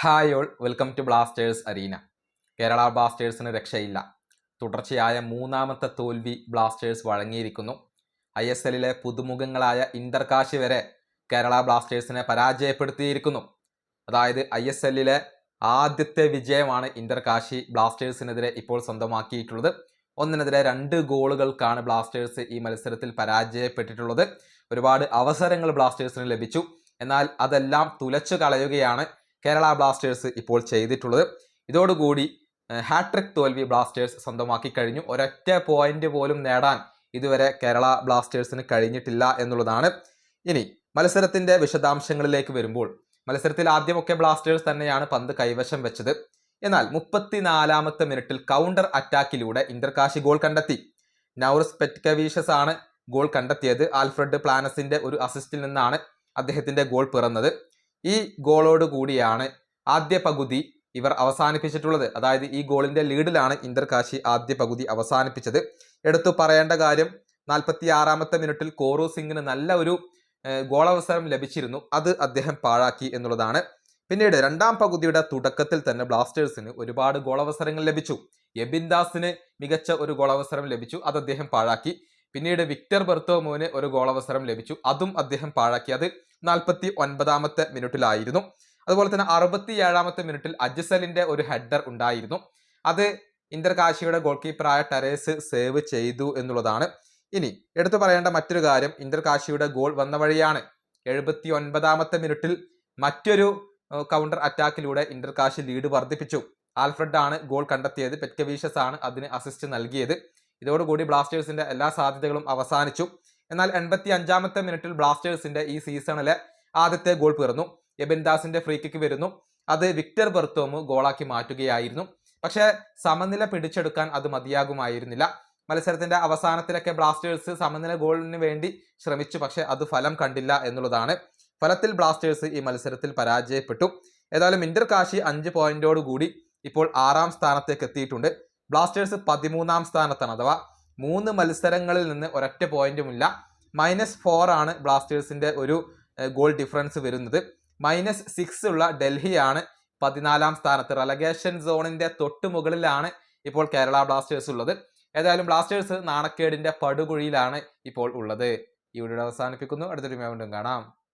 Hi all, welcome to Blasters arena. Kerala ബ്ലാസ്റ്റേഴ്സിന് രക്ഷയില്ല. തുടർച്ചയായ മൂന്നാമത്തെ തോൽവി ബ്ലാസ്റ്റേഴ്സ് വഴങ്ങിയിരിക്കുന്നു. ISLലെ പുതുമുഖങ്ങളായ ഇന്റർകാശി വരെ കേരള ബ്ലാസ്റ്റേഴ്സിനെ പരാജയപ്പെടുത്തിയിരിക്കുന്നു. അതായത് ISLലെ ആദ്യത്തെ വിജയമാണ് ഇന്റർകാശി ബ്ലാസ്റ്റേഴ്സിനെതിരെ ഇപ്പോൾ സ്വന്തമാക്കിയിട്ടുള്ളത്. 1-നെതിരെ 2 ഗോളുകൾക്കാണ് ബ്ലാസ്റ്റേഴ്സ് ഈ മത്സരത്തിൽ പരാജയപ്പെട്ടിട്ടുള്ളത്. ഒരുപാട് അവസരങ്ങൾ ബ്ലാസ്റ്റേഴ്സിന് ലഭിച്ചു, എന്നാൽ അതെല്ലാം തുലച്ചു കളയുകയാണ് കേരള ബ്ലാസ്റ്റേഴ്സ് ഇപ്പോൾ ചെയ്തിട്ടുള്ളത്. ഇതോടുകൂടി ഹാട്രിക് തോൽവി ബ്ലാസ്റ്റേഴ്സ് സ്വന്തമാക്കി കഴിഞ്ഞു. ഒരൊറ്റ പോയിന്റ് പോലും നേടാൻ ഇതുവരെ കേരള ബ്ലാസ്റ്റേഴ്സിന് കഴിഞ്ഞിട്ടില്ല എന്നുള്ളതാണ്. ഇനി മത്സരത്തിന്റെ വിശദാംശങ്ങളിലേക്ക് വരുമ്പോൾ, മത്സരത്തിൽ ആദ്യമൊക്കെ ബ്ലാസ്റ്റേഴ്സ് തന്നെയാണ് പന്ത് കൈവശം വെച്ചത്. എന്നാൽ 34-ാമത്തെ മിനിറ്റിൽ കൗണ്ടർ അറ്റാക്കിലൂടെ ഇന്റർകാശി ഗോൾ കണ്ടെത്തി. നൗറിസ് പെറ്റ്കവീഷ്യസ് ആണ് ഗോൾ കണ്ടെത്തിയത്. ആൽഫ്രഡ് പ്ലാനസിന്റെ ഒരു അസിസ്റ്റിൽ നിന്നാണ് അദ്ദേഹത്തിന്റെ ഗോൾ പിറന്നത്. ഈ ഗോളോട് കൂടിയാണ് ആദ്യ പകുതി ഇവർ അവസാനിപ്പിച്ചിട്ടുള്ളത്. അതായത് ഈ ഗോളിന്റെ ലീഡിലാണ് ഇന്റർകാശി ആദ്യ പകുതി അവസാനിപ്പിച്ചത്. എടുത്തു പറയേണ്ട കാര്യം, 46-ാമത്തെ മിനിറ്റിൽ കോറു സിംഗിന് നല്ല ഒരു ഗോളവസരം ലഭിച്ചിരുന്നു. അത് അദ്ദേഹം പാഴാക്കി എന്നുള്ളതാണ്. പിന്നീട് രണ്ടാം പകുതിയുടെ തുടക്കത്തിൽ തന്നെ ബ്ലാസ്റ്റേഴ്സിന് ഒരുപാട് ഗോളവസരങ്ങൾ ലഭിച്ചു. എബിൻ ദാസിന് മികച്ച ഒരു ഗോളവസരം ലഭിച്ചു, അത് അദ്ദേഹം പാഴാക്കി. പിന്നീട് വിക്ടർ ബെർത്തോമോന് ഒരു ഗോളവസരം ലഭിച്ചു, അതും അദ്ദേഹം പാഴാക്കി. അത് 49-ാമത്തെ മിനിറ്റിലായിരുന്നു. അതുപോലെ തന്നെ 67-ാമത്തെ മിനിറ്റിൽ അജ്സലിന്റെ ഒരു ഹെഡർ ഉണ്ടായിരുന്നു. അത് ഇന്റർകാശിയുടെ ഗോൾ കീപ്പറായ ടെരേസ് സേവ് ചെയ്തു എന്നുള്ളതാണ്. ഇനി എടുത്തു പറയേണ്ട മറ്റൊരു കാര്യം, ഇന്റർകാശിയുടെ ഗോൾ വന്ന വഴിയാണ്. 79-ാമത്തെ മിനിറ്റിൽ മറ്റൊരു കൗണ്ടർ അറ്റാക്കിലൂടെ ഇന്റർകാശി ലീഡ് വർദ്ധിപ്പിച്ചു. ആൽഫ്രഡ് ആണ് ഗോൾ കണ്ടെത്തിയത്, പെറ്റ്കവീഷ്യസ് ആണ് അതിന് അസിസ്റ്റ് നൽകിയത്. ഇതോടുകൂടി ബ്ലാസ്റ്റേഴ്സിന്റെ എല്ലാ സാധ്യതകളും അവസാനിച്ചു. എന്നാൽ 85-ാമത്തെ മിനിറ്റിൽ ബ്ലാസ്റ്റേഴ്സിന്റെ ഈ സീസണിലെ ആദ്യത്തെ ഗോൾ പിറന്നു. എബിൻ ദാസിന്റെ ഫ്രീ കിക്ക് വരുന്നു, അത് വിക്ടർ ബെർത്തോമു ഗോളാക്കി മാറ്റുകയായിരുന്നു. പക്ഷേ സമനില പിടിച്ചെടുക്കാൻ അത് മതിയാകുമായിരുന്നില്ല. മത്സരത്തിന്റെ അവസാനത്തിലൊക്കെ ബ്ലാസ്റ്റേഴ്സ് സമനില ഗോളിന് വേണ്ടി ശ്രമിച്ചു, പക്ഷെ അത് ഫലം കണ്ടില്ല എന്നുള്ളതാണ്. ഫലത്തിൽ ബ്ലാസ്റ്റേഴ്സ് ഈ മത്സരത്തിൽ പരാജയപ്പെട്ടു. ഏതായാലും ഇന്റർകാശി 5 പോയിന്റോട് കൂടി ഇപ്പോൾ 6ാം സ്ഥാനത്തേക്ക് എത്തിയിട്ടുണ്ട്. ബ്ലാസ്റ്റേഴ്സ് 13ാം സ്ഥാനത്താണ്. അഥവാ 3 മത്സരങ്ങളിൽ നിന്ന് ഒരൊറ്റ പോയിന്റുമില്ല. -4 ആണ് ബ്ലാസ്റ്റേഴ്സിന്റെ ഒരു ഗോൾ ഡിഫറൻസ് വരുന്നത്. -6 ഉള്ള ഡൽഹിയാണ് 14ാം സ്ഥാനത്ത്. റെലഗേഷൻ സോണിന്റെ തൊട്ട് മുകളിലാണ് ഇപ്പോൾ കേരള ബ്ലാസ്റ്റേഴ്സ് ഉള്ളത്. ഏതായാലും ബ്ലാസ്റ്റേഴ്സ് നാണക്കേടിന്റെ പടുകുഴിയിലാണ് ഇപ്പോൾ ഉള്ളത്. ഈ വീഡിയോ അവസാനിപ്പിക്കുന്നു. അടുത്തൊരു വീണ്ടും കാണാം.